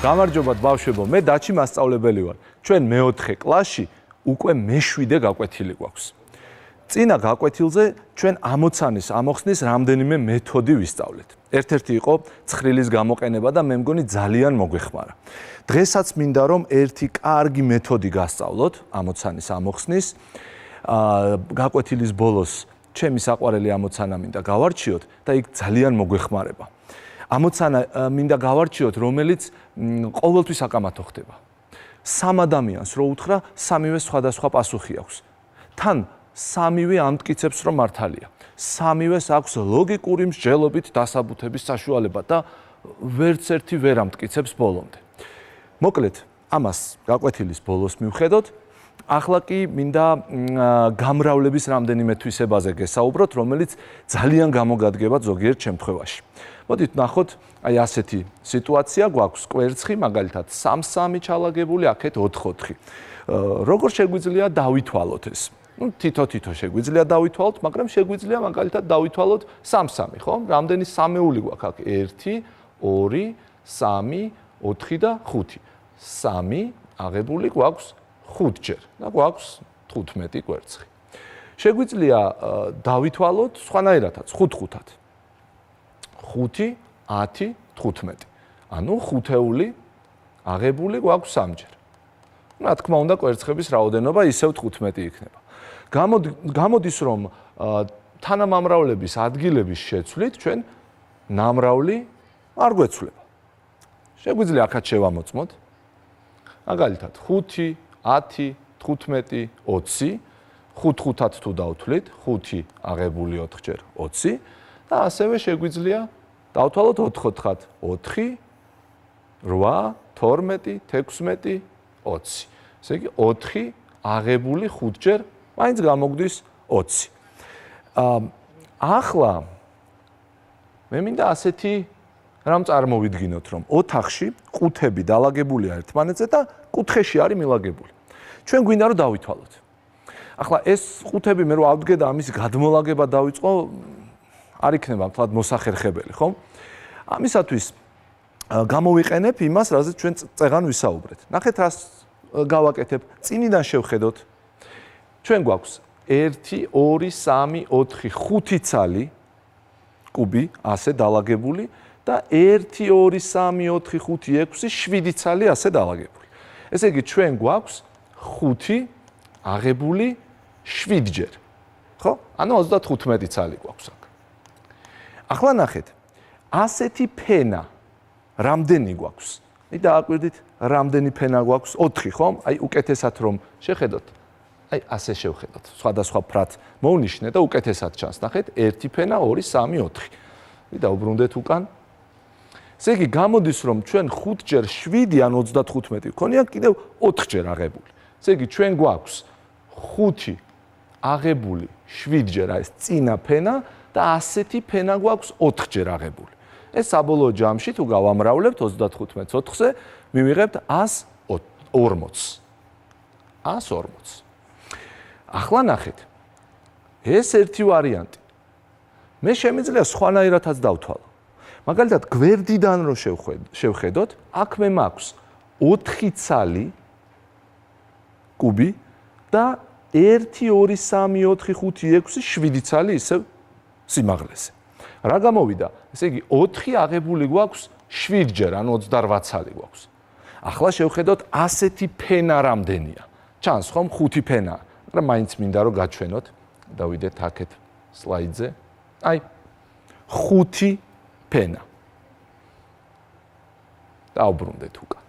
გამარჯობათ ბავშვებო, მე დაჩი მასწავლებელი ვარ. ჩვენ მე-4 კლასში უკვე მე-7 გაკვეთილი გვაქვს. წინა გაკვეთილზე ჩვენ ამოცანის ამოხსნის რამდენიმე მეთოდი ვისწავლეთ. ერთ-ერთი იყო ცხრილის გამოყენება და მე მგონი ძალიან მოგვეხმარა. დღესაც მინდა რომ ერთი კარგი მეთოდი გასწავლოთ ამოცანის ამოხსნის. გაკვეთილის ბოლოს ჩემი საყვარელი ამოცანა მინდა გავარჩიოთ და იქ ძალიან მოგვეხმარება. ამოცანა მინდა გავარჩიოთ, რომელიც ყოველთვის აკამათო ხდება. სამ ადამიანს რო უთხრა, სამივე სხვადასხვა პასუხი აქვს. თან სამივე ამტკიცებს, რომ მართალია. სამივეს აქვს ლოგიკური მსჯელობით დასაბუთების საშუალება და ვერც ერთი ვერ ამტკიცებს ბოლომდე. მოკლედ, ამას გაკვეთილის ბოლოს მივხედოთ. ახლა კი მინდა გამრავლების რამდენიმე თვისებაზე გესაუბროთ, რომელიც ძალიან გამოგადგებათ ზოგიერთ შემთხვევაში. მოდით ნახოთ, აი ასეთი სიტუაცია გვაქვს კვერცხი, მაგალითად 3-3 ჩალაგებული, აქეთ 4-4. როგორ შეგვიძლია დავითვალოთ ეს? თითო-თითო შეგვიძლია დავითვალოთ, მაგრამ შეგვიძლია მაგალითად დავითვალოთ 3-3, ხო? რამდენი სამეული გვაქვს აქ? 1, 2, 3, 4 და 5. 3 აღებული გვაქვს 5-ჯერ და გვაქვს 15 კვერცხი. შეგვიძლია დავითვალოთ სხვანაირადაც 5-5-ად. 5, 10, 15. ანუ 5-ეული აღებული გვაქვს 3-ჯერ. რა თქმა უნდა, კვერცხების რაოდენობა ისევ 15 იქნება. გამოდის რომ თანამამრავლების ადგილების შეცვლით ჩვენ ნამრავლი არ გვეცვლება. შეგვიძლია აქაც შევამოწმოთ. მაგალითად 5, 10, 15, 20. 5-5-ად თუ დავთვლით, 5 აღებული 4-ჯერ 20 და ასევე შეგვიძლია დავთვალოთ 4-4-ად 4, 8, 12, 16, 20. ესე იგი 4 აღებული 5-ჯერ მაინც გამოგვდის 20. ახლა მე მინდა ასეთი რამ წარმოვიდგინოთ, რომ ოთახში ყუთები დალაგებულია ერთმანეთზე და კუთხეში არის მილაგებული. ჩვენ გვინდა რომ დავითვალოთ. ახლა ეს ყუთები მე რო ავდგე და ამის გადმოლაგება დავიწყო, არ იქნება თლად მოსახერხებელი, ხო? ამისათვის გამოვიყენებ იმას, რაზეც ჩვენ წეგან ვისაუბრეთ. ნახეთ, რას გავაკეთებ. წინიდან შევხედოთ. ჩვენ გვაქვს 1, 2, 3, 4, 5 ცალი კუბი ასე დალაგებული და 1, 2, 3, 4, 5, 6, 7 ცალი ასე დალაგებული. ესე იგი ჩვენ გვაქვს 5 აღებული 7-ჯერ. ხო? ანუ 35 ცალი გვაქვს აქ. ახლა ნახეთ, ასეთი ფენა რამდენი გვაქვს? დააკვირდით, რამდენი ფენა გვაქვს? 4, ხო? აი უკეთესად რომ შეხედოთ. აი ასე შევხედოთ. სხვადასხვა ფრად მოვნიშნე და უკეთესად ჩანს. ნახეთ, 1 ფენა, 2, 3, 4. დაუბრუნდეთ უკან. ესე იგი გამოდის რომ ჩვენ 5-ჯერ 7 ან 35 გვქონია კიდევ 4-ჯერ აღებული. ესე იგი ჩვენ გვაქვს 5 აღებული 7-ჯერ ეს წინა ფენა და ასეთი ფენა გვაქვს 4-ჯერ აღებული. ეს საბოლოო ჯამში თუ გავამრავლებთ 35-ს 4-ზე, მივიღებთ 140. 140. ახლა ნახეთ. ეს ერთი ვარიანტი. მე შემიძლია სხვანაირადაც დავთვალო. მაგალითად, გვერდიდან რო შევხედოთ, აქ მე მაქვს 4 ცალი კუბი და 1, 2, 3, 4, 5, 6, 7 ცალი ისევ სიმაღლეზე. რა გამოვიდა? ესე იგი 4 აღებული გვაქვს 7-ჯერ, ანუ 28 ცალი გვაქვს. ახლა შევხედოთ ასეთი ფენა რამდენია. ჩანს ხომ 5 ფენა, მაგრამ მაინც მინდა რომ გაჩვენოთ. დავიდეთ აქეთ სლაიდზე. აი 5 ფენა. დაუბრუნდეთ უკან.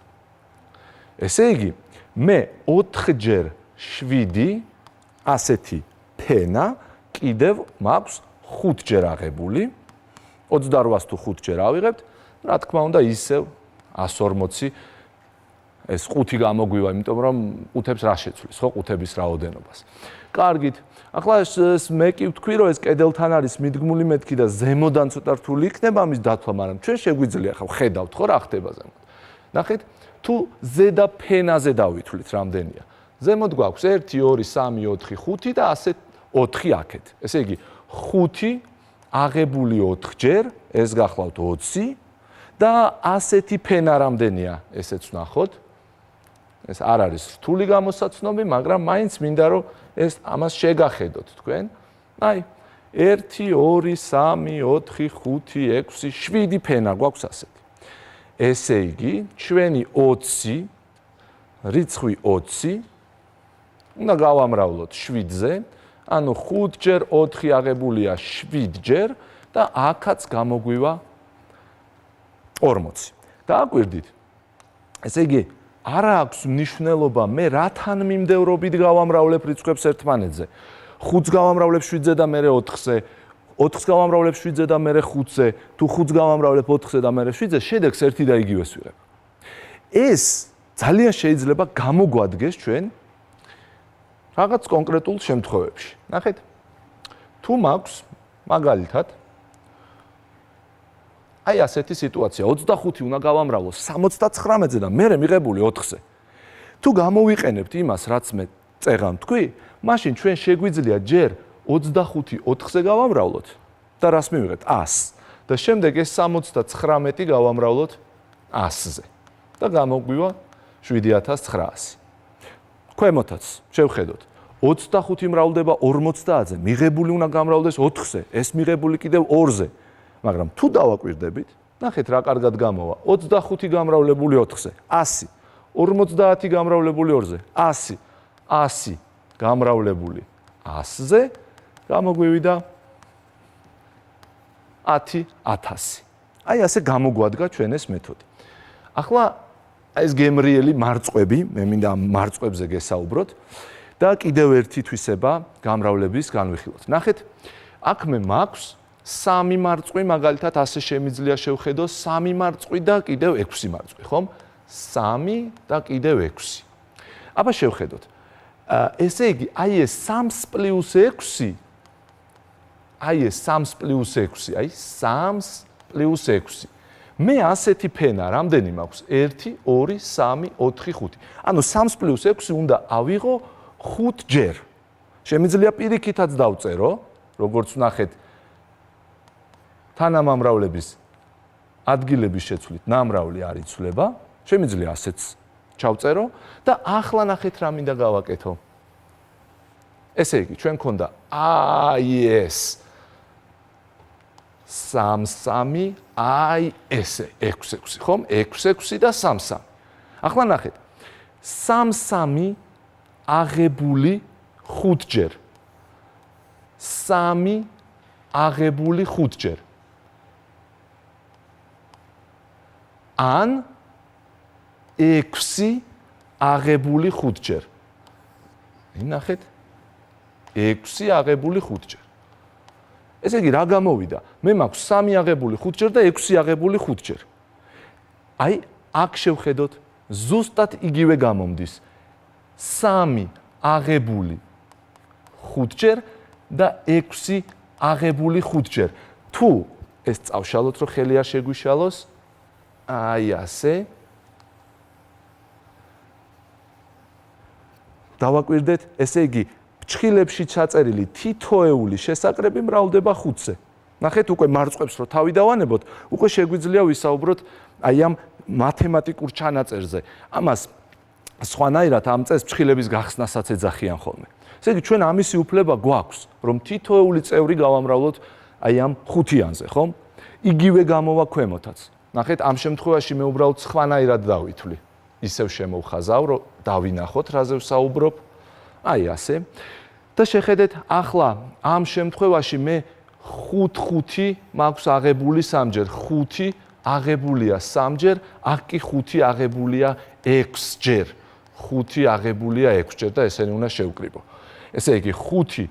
ესე იგი მე 4-ჯერ 7 ასეთი ფენა კიდევ მაქვს 5-ჯერ აღებული. 28-ს თუ 5-ჯერ ავიღებთ, რა თქმა უნდა ისევ 140 ეს 5 გამოგვივა, იმიტომ რომ ყუთებს რა შეცვლის, ხო, ყუთების რაოდენობას. კარგით. ახლა მე კი ვთქვი, რომ ეს კედელთან არის მიდგმული მეთქი და ზემოდან ცოტა რთული იქნება ამის დათვლა, მაგრამ ჩვენ შეგვიძლია ხა ხედავთ, ხო, რა ხდება ზემოთ. ნახეთ, თუ ზედა ფენაზე დავითვლით რამდენია. ზემოთ გვაქვს 1, 2, 3, 4, 5 და ასე 4 აქეთ. ესე იგი 5 აღებული 4-ჯერ, ეს გახლავთ 20 და ასეთი ფენა რამდენია, ესეც ვნახოთ. ეს არ არის რთული გამოსაცნობი, მაგრამ მაინც მინდა რომ ეს ამას შეგახედოთ თქვენ. აი 1 2 3 4 5 6 7 ფენა გვაქვს ასეთი. ესე იგი, ჩვენი 20 რიცხვი 20 უნდა გავამრავლოთ 7-ზე, ანუ 5 ჯერ 4 აღებულია 7 ჯერ და აქაც გამოგვივა 40. დააკვირდით. ესე იგი, არ აქვს მნიშვნელობა მე რათან მიმდევრობით გავამრავლებ რიცხვებს ერთმანეთზე. 5-ს გავამრავლებ 7-ზე და მერე 4-ზე, 4-ს გავამრავლებ 7-ზე და მერე 5-ზე, თუ 5-ს გავამრავლებ 4-ზე და მერე 7-ზე, შედეგს ერთი და იგივეს ვიღებ. ეს ძალიან შეიძლება გამოგვადგეს ჩვენ რაღაც კონკრეტულ შემთხვევებში. ნახეთ. თუ მაქვს მაგალითად აი ასეთი სიტუაცია, 25 უნდა გავამრავლო 79-ზე და მერე მიღებული 4-ზე. თუ გამოვიყენებთ იმას, რაც მე წეღან თქვი, მაშინ ჩვენ შეგვიძლია ჯერ 25 4-ზე გავამრავლოთ და რას მივიღეთ? 100. და შემდეგ ეს 79 გავამრავლოთ 100-ზე. და გამოგვივა 7900. ქვემოთაც შევხედოთ. 25 მრავლდება 50-ზე, მიღებული უნდა გამრავლდეს 4-ზე, ეს მიღებული კიდევ 2-ზე. მაგრამ თუ დავაკვირდებით, ნახეთ რა კარგად გამოვა. 25 გამრავლებული 4-ზე, 100. 50 გამრავლებული 2-ზე, 100. 100 გამრავლებული 100-ზე, გამოგვივიდა 10,000. აი ასე გამოგვადგა ჩვენ ეს მეთოდი. ახლა ეს გემრიელი მარწყვები, მე მინდა მარწყვებზე გესაუბროთ და კიდევ ერთი თვისება გამრავლების განვიხილოთ. ნახეთ, აქ მე მაქვს 3 მარწყვი, მაგალითად ასე შემიძლია შევხედო 3 მარწყვი და კიდევ 6 მარწყვი, ხომ? 3 და კიდევ 6. აბა შევხედოთ. ესე იგი, აი ეს 3 პლუს 6, აი ეს 3 პლუს 6, აი 3 პლუს 6. მე ასეთი ფენა რამდენი მაქვს? 1 2 3 4 5. ანუ 3 პლუს 6 უნდა ავიღო 5 ჯერ. შემიძლია პირიქითაც დავწერო, როგორც ვნახეთ, თანამამრავლების ადგილების შეცვლით ნამრავლი არ იცვლება, შემიძლია ასეც ჩავწერო და ახლა ნახეთ რა მინდა გავაკეთო. ესე იგი, ჩვენ გქონდა აი ეს 3 აი ესე 6 ხომ? 6 და 3. ახლა ნახეთ. 3 აღებული 5 ჯერ. 3 აღებული 5 ჯერ. ან 6 აღებული 5 ჯერ. ნახეთ. 6 აღებული 5 ჯერ. ესე იგი რა გამოვიდა? მე მაქვს 3 აღებული 5 ჯერ და 6 აღებული 5 ჯერ. აი, აქ შევხედოთ, ზუსტად იგივე გამომდის. 3 აღებული 5 ჯერ და 6 აღებული 5 ჯერ. თუ ეს წავშალოთ, რომ ხელი არ შეგვიშალოს, აი ასე. დავაკვირდეთ, ესე იგი, ფრჩხილებში ჩაწერილი თითოეული შესაკრები მრავლდება 5-ზე. ნახეთ, უკვე მარწყვებს რო თავი დავანებოთ, უკვე შეგვიძლია ვისაუბროთ აი ამ მათემატიკურ ჩანაწერზე. ამას სხვანაირად ამ წეს ფრჩხილების გახსნასაც ეძახიან ხოლმე. ესე იგი, ჩვენ ამისი უფლება გვაქვს, რომ თითოეული წევრი გავამრავლოთ აი ამ 5-იანზე, ხომ? იგივე გამოვა ქვემოთაც. ნახეთ, ამ შემთხვევაში მე უბრალოდ სხვანაირად დავითვლი. ისევ შემოვხაზავ, რომ დავინახოთ, რაზე ვსაუბრობ. აი ასე. და შეხედეთ, ახლა ამ შემთხვევაში მე 5 მაქვს აღებული 3 ჯერ, 5 აღებულია 3 ჯერ, აქ კი 5 აღებულია 6 ჯერ. 5 აღებულია 6 ჯერ და ესენი უნდა შევკრიბო. ესე იგი 5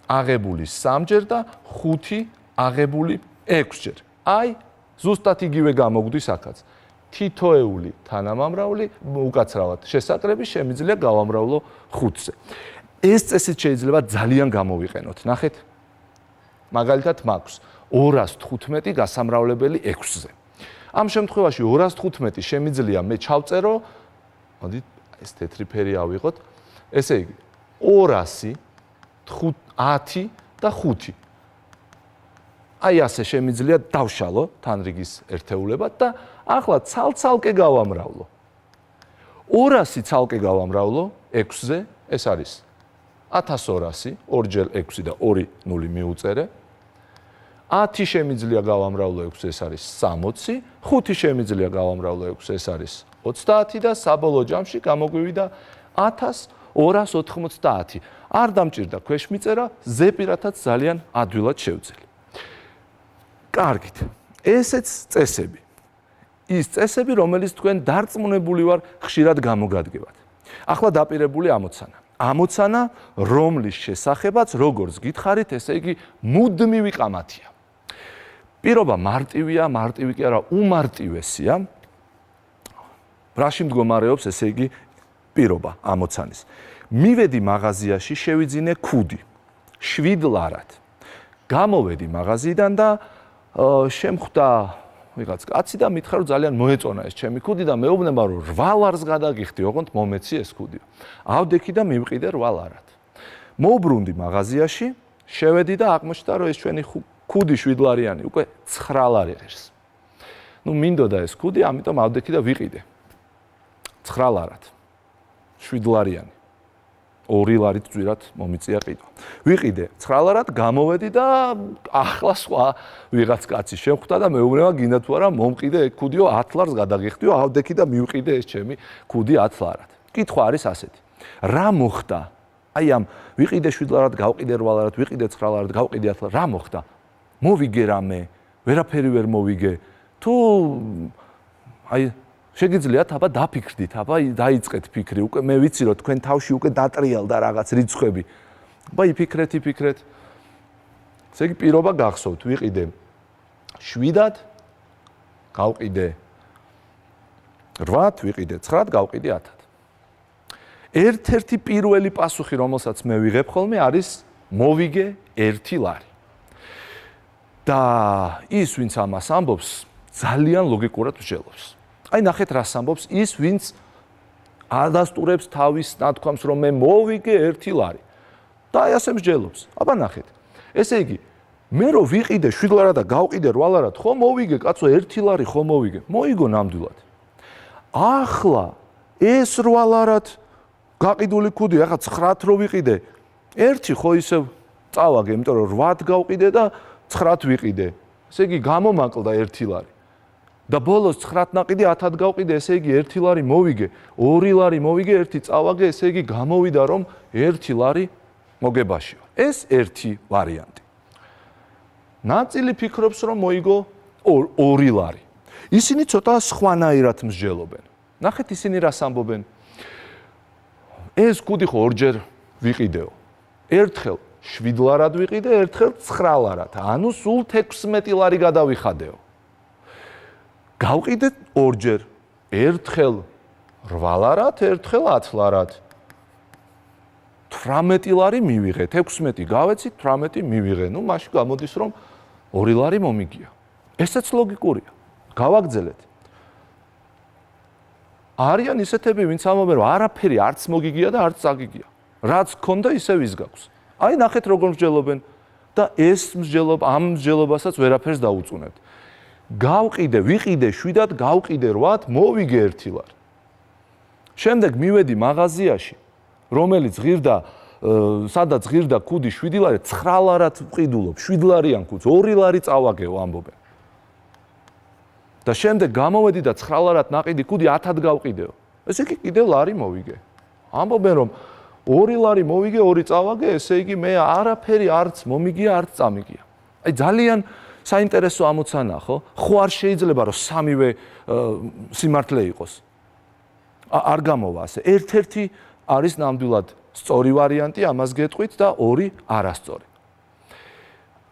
აღებული 3 ჯერ და 5 აღებული 6 ჯერ. აი, ზუსტად იგივე გამოგვდის აქაც. თითოეული თანამამრავლი უკაცრავად შესაკრები შემიძლია გავამრავლო 5-ზე. ეს წესით შეიძლება ძალიან გამოვიყენოთ. ნახეთ. მაგალითად მაქვს 215 გასამრავლებელი 6-ზე. ამ შემთხვევაში 215 შემიძლია მე ჩავწერო, მოდით ეს თეთრი ფერი ავიღოთ. ესე იგი 200 10 და 5. აი ასე შემიძლია დავშალო თანრიგის ერთეულებად და ახლა ცალ-ცალკე გავამრავლო. 200 ცალკე გავამრავლო 6-ზე, ეს არის 1200, 2 × 6 და 2 0 მიუწერე. 10 შემიძლია გავამრავლო 6-ზე, ეს არის 60, 5 შემიძლია გავამრავლო 6-ზე, ეს არის 30 და საბოლოო ჯამში გამოგვივიდა 1290. არ დამჭირდა ქვეშ მიწერა, ზეპირათაც ძალიან ადვილად შევძელი. კარგით, ესეც წესები. ის წესები, რომელიც თქვენ დარწმუნებული ვარ, ხშირად გამოგადგებათ. ახლა დაპირებული ამოცანა. ამოცანა, რომლის შესახებაც, როგორც გითხარით, ესე იგი მუდმივი ყამათია. პირობა მარტივია, მარტივი კი არა, უმარტივესია. რაში მდგომარეობს, ესე იგი, პირობა ამოცანის. მივედი მაღაზიაში, შევიძინე ქუდი, 7 ლარად. გამოვედი მაღაზიიდან და შემხვდა ვიღაც კაცი და მითხრა, რომ ძალიან მოეწონა ეს ჩემი ქუდი და მეუბნება, რომ 8 ლარს გადაგიხდი, ოღონდ მომეცი ეს ქუდი. ავდექი და მივყიდე 8 ლარად. მოვბრუნდი მაღაზიაში, შევედი და აღმოჩნდა, რომ ეს ჩვენი ქუდი 7 ლარიანი უკვე 9 ლარი ღირს. ნუ მინდოდა ეს ქუდი, ამიტომ ავდექი და ვიყიდე 9 ლარად. 7 ლარიანი. 2 ლარით ძვირად მომიწია ყიდვა. ვიყიდე 9 ლარად, გამოვედი და ახლა სხვა ვიღაც კაცი შემხვდა და მეუბნება, გინდა თუ არა მომყიდე ეგ ქუდიო 10 ლარს გადაგიხდიო, ავდექი და მივყიდე ეს ჩემი ქუდი 10 ლარად. კითხვა არის ასეთი. რა მოხდა? აი ამ ვიყიდე 7 ლარად, გავყიდე 8 ლარად, ვიყიდე 9 ლარად, გავყიდე 10 ლარად. რა მოხდა? მოვიგე რამე? ვერაფერი ვერ მოვიგე? თუ აი შეგიძლიათ აბა დაფიქრდით, აბა დაიწყეთ ფიქრი, უკვე მე ვიცი რომ თქვენ თავში უკვე დატრიალდა რაღაც რიცხვები. აბა იფიქრეთ. ესე იგი პირობა გახსოვთ, ვიყიდე 7-ად, გავყიდე 8-ად, ვიყიდე 9-ად, გავყიდე 10-ად. ერთ-ერთი პირველი პასუხი, რომელსაც მე ვიღებ ხოლმე, არის მოვიგე 1 ლარი. და ის, ვინც ამას ამბობს, ძალიან ლოგიკურად მსჯელობს. აი ნახეთ რას ამბობს ის, ვინც ადასტურებს თავის ნათქვამს, რომ მე მოვიგე 1 ლარი. და აი ასე მსჯელობს. აბა ნახეთ. ესე იგი, მე რო ვიყიდე 7 ლარად და გავყიდე 8 ლარად, ხო მოვიგე, კაცო 1 ლარი ხო მოვიგე. მოიგო ნამდვილად. ახლა ეს 8 ლარად გაყიდული ქუდი, ახლა 9-ად რო ვიყიდე, 1 ხო ისევ წავაგე, იმიტომ რომ 8-ად გავყიდე და 9-ად ვიყიდე. ესე იგი გამომაკლდა 1 ლარი. და ბოლოს 9-ად ნაყიდი 10-ად გავყიდე, ესე იგი 1 ლარი მოვიგე, 2 ლარი მოვიგე, 1 წავაგე, ესე იგი გამოვიდა რომ 1 ლარი მოგებაშია. ეს ერთი ვარიანტი. ნაწილი ფიქრობს რომ მოიგო 2 ლარი. ისინი ცოტა სხვანაირად მსჯელობენ. ნახეთ ისინი რას ამბობენ. ეს ქუდი ხო 2 ჯერ ვიყიდეო. ერთხელ 7 ლარად ვიყიდე, ერთხელ 9 ლარად. ანუ სულ 16 ლარი გადავიხადეო. გავყიდე 2 ჯერ. ერთხელ 8 ლარად, ერთხელ 10 ლარად. 18 ლარი მივიღე, 16 გავეცი, 18 მივიღე. ნუ მაშინ გამოდის რომ 2 ლარი მომიგია. ესეც ლოგიკურია. გავაგრძელეთ. არიან ისეთები, ვინც ამბობენ, რომ არაფერი არც მოგიგია და არც წაგიგია. რაც გქონდა, ისევ ის გაქვს. აი ნახეთ როგორ მსჯელობენ და ეს მსჯელობა, ამ მსჯელობასაც ვერაფერს დაუწუნებთ. გავყიდე, ვიყიდე 7-ად, გავყიდე 8-ად, მოვიგე 1 ლარი. შემდეგ მივედი მაღაზიაში, რომელიც ღირდა, სადაც ღირდა ქუდი 7 ლარი, 9 ლარად ვყიდულობ, 7 ლარიან ქუდს, 2 ლარი წავაგეო ამბობენ. და შემდეგ გამოვედი და 9 ლარად ნაყიდი ქუდი 10-ად გავყიდეო. ესე იგი კიდევ ლარი მოვიგე. ამბობენ რომ 2 ლარი მოვიგე, 2 წავაგე, ესე იგი მე არაფერი არც მომიგია, არც წამიგია. აი ძალიან საინტერესო ამოცანაა, ხო? ხო არ შეიძლება რომ სამივე სიმართლე იყოს. არ გამოვა ასე. ერთ-ერთი არის ნამდვილად სწორი ვარიანტი, ამას გეტყვით და 2 არასწორი.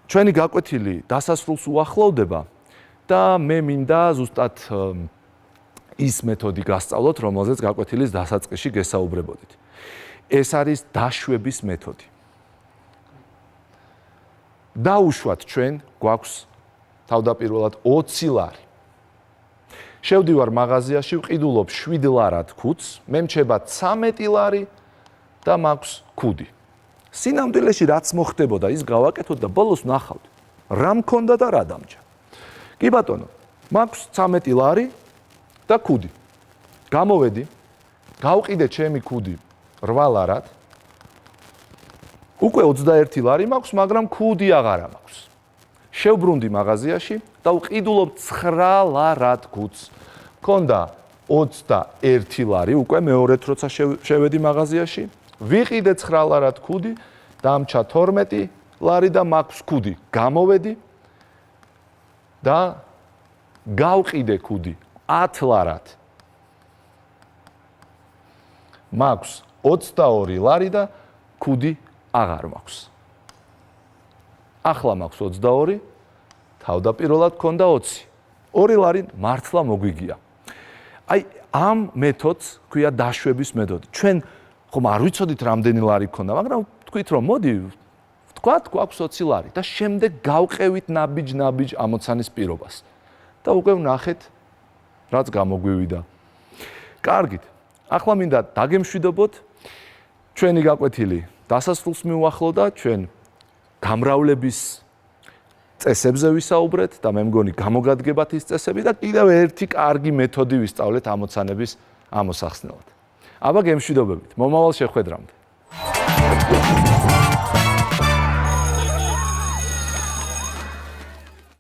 ჩვენი გაკვეთილი დასასრულს უახლოვდება და მე მინდა ზუსტად ის მეთოდი გასწავლოთ, რომელზეც გაკვეთილის დასაწყისში გესაუბრებოდით. ეს არის დაშვების მეთოდი. დაუშვათ ჩვენ გვაქვს თავდაპირველად 20 ლარი. შევდივარ მაღაზიაში, ვყიდულობ 7 ლარად ქუდს, მე მრჩება 13 ლარი და მაქვს ქუდი. სინამდვილეში რაც მოხდებოდა, ის გავაკეთოთ და ბოლოს ნახავთ. რა მქონდა და რა დამჭა. კი ბატონო, მაქვს 13 ლარი და ქუდი. გამოვედი, გავყიდე ჩემი ქუდი 8 ლარად. უკვე 21 ლარი მაქვს, მაგრამ ქუდი აღარა მაქვს. შევბრუნდი მაღაზიაში და ვყიდულობ 9 ლარად ქუდს. მქონდა 21 ლარი, უკვე მეორედ როცა შევედი მაღაზიაში, ვიყიდე 9 ლარად ქუდი, დამჭა 12 ლარი და მაქვს ქუდი. გამოვედი და გავყიდე ქუდი 10 ლარად. მაქვს 22 ლარი და ქუდი აღარ მაქვს. ახლა მაქვს 22, თავდაპირველად მქონდა 20. 2 ლარი მართლა მოგვიგია. აი ამ მეთოდს ქვია დაშვების მეთოდი. ჩვენ ხომ არ ვიცოდით რამდენი ლარი ქონდა, მაგრამ თქვით რომ მოდი ვთქვათ გვაქვს 20 ლარი და შემდეგ გავყევით ნაბიჯ ამოცანის პირობას. და უკვე ვნახეთ რაც გამოგვივიდა. კარგით. ახლა მინდა დაგემშვიდობოთ ჩვენი გაკვეთილი დასასრულს მივუახლოვდა, ჩვენ გამრავლების წესებზე ვისაუბრეთ და მე მგონი გამოგადგებათ ის წესები და კიდევ ერთი კარგი მეთოდი ვისწავლეთ ამოცანების ამოსახსნელად. აბა გემშვიდობებით. მომავალ შეხვედრამდე.